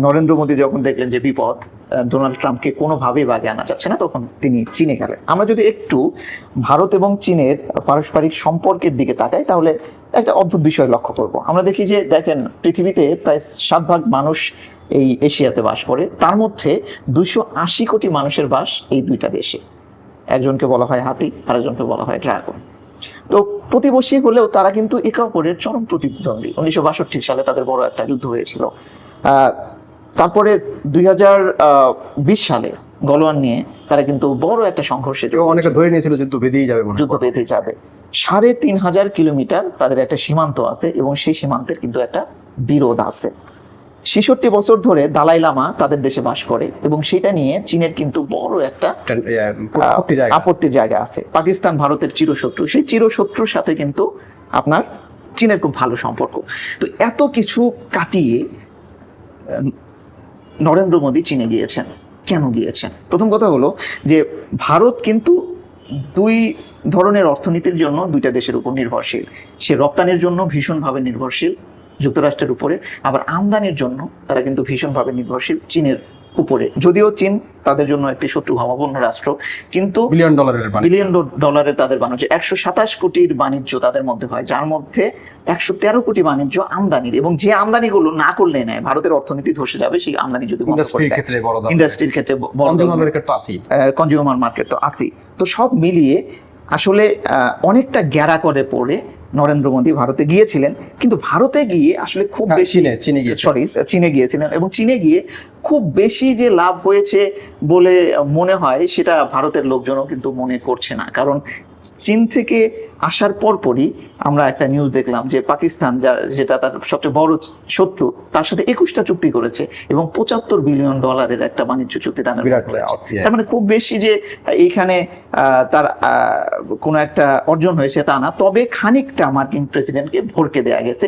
নরেন্দ্র মোদী যখন দেখলেন যে বিপদ, ডোনাল্ড ট্রাম্পকে কোনোভাবেই বাগে আনা যাচ্ছে না, তখন তিনি চীনে গেলেন। আমরা যদি একটু ভারত এবং চীনের পারস্পরিক সম্পর্কের দিকে তাকাই, তাহলে একটা অদ্ভুত বিষয় লক্ষ্য করব। আমরা দেখি যে দেখেন, পৃথিবীতে প্রায় 7 ভাগ মানুষ এই এশিয়াতে বাস করে, তার মধ্যে 280 কোটি মানুষের বাস এই দুইটা দেশে। একজনকে বলা হয় হাতি, আরেকজনকে বলা হয় ড্রাগন। তো প্রতিবেশী হলেও তারা কিন্তু একে অপরের চরম প্রতিদ্বন্দ্বী। 1962 সালে তাদের বড় একটা যুদ্ধ হয়েছিল। তারপরে 2020 সালে গলওয়ান নিয়ে তারা কিন্তু বড় একটা সংঘর্ষে অনেকটা ধরে নিয়েছিল যুদ্ধ বেঁধেই যাবে, যুদ্ধ বেঁধে যাবে। 3500 কিলোমিটার তাদের একটা সীমান্ত আছে, এবং সেই সীমান্তের কিন্তু একটা বিরোধ আছে। 66 বছর ধরে দালাই লামা তাদের দেশে বাস করে, এবং সেটা নিয়ে চীনের কিন্তু বড় একটা আপত্তির জায়গা আছে। পাকিস্তান ভারতের চিরশত্রু, সেই চিরশত্রুর সাথে কিন্তু আপনার চীনের খুব ভালো সম্পর্ক। তো এত কিছু কাটিয়ে নরেন্দ্র মোদী চীনে গিয়েছেন। কেন গিয়েছেন? প্রথম কথা হলো যে ভারত কিন্তু দুই ধরনের অর্থনীতির জন্য দুইটা দেশের উপর নির্ভরশীল। সে রপ্তানির জন্য ভীষণভাবে নির্ভরশীল যুক্তরাষ্ট্রের উপরে, আবার আমদানির জন্য তারা কিন্তু ভীষণভাবে নির্ভরশীল চীনের উপরে। যদিও চীন তাদের জন্য একটি শত্রু ভাবাপন্ন রাষ্ট্র, কিন্তু বিলিয়ন ডলারের তাদের বাণিজ্য, 127 কোটির বাণিজ্য তাদের মধ্যে হয়, যার মধ্যে 113 কোটি বাণিজ্য আমদানির। এবং যে আমদানিগুলো না করলে নেয়, ভারতের অর্থনীতি ধসে যাবে সেই আমদানি যদি ইন্ডাস্ট্রির ক্ষেত্রে কনজিউমার মার্কেট তো আছেই। তো সব মিলিয়ে আসলে অনেকটা গ্যারা করে পড়ে নরেন্দ্র মোদী ভারতে গিয়েছিলেন। কিন্তু ভারতে গিয়ে আসলে খুব বেশি চীনে গিয়েছিলেন, এবং চীনে গিয়ে খুব বেশি যে লাভ হয়েছে বলে মনে হয় সেটা ভারতের লোকজনও কিন্তু মনে করছে না। কারণ চীন থেকে আসার পরপরই আমরা একটা নিউজ দেখলাম যে পাকিস্তান, যেটা তার সবচেয়ে বড় শত্রু, তার সাথে 21টা চুক্তি করেছে, এবং $75 বিলিয়ন একটা বাণিজ্য চুক্তি তার মানে খুব বেশি যে এইখানে তার কোনো একটা অর্জন হয়েছে তা না। তবে খানিকটা মার্কিন প্রেসিডেন্টকে ভরকে দেয়া গেছে।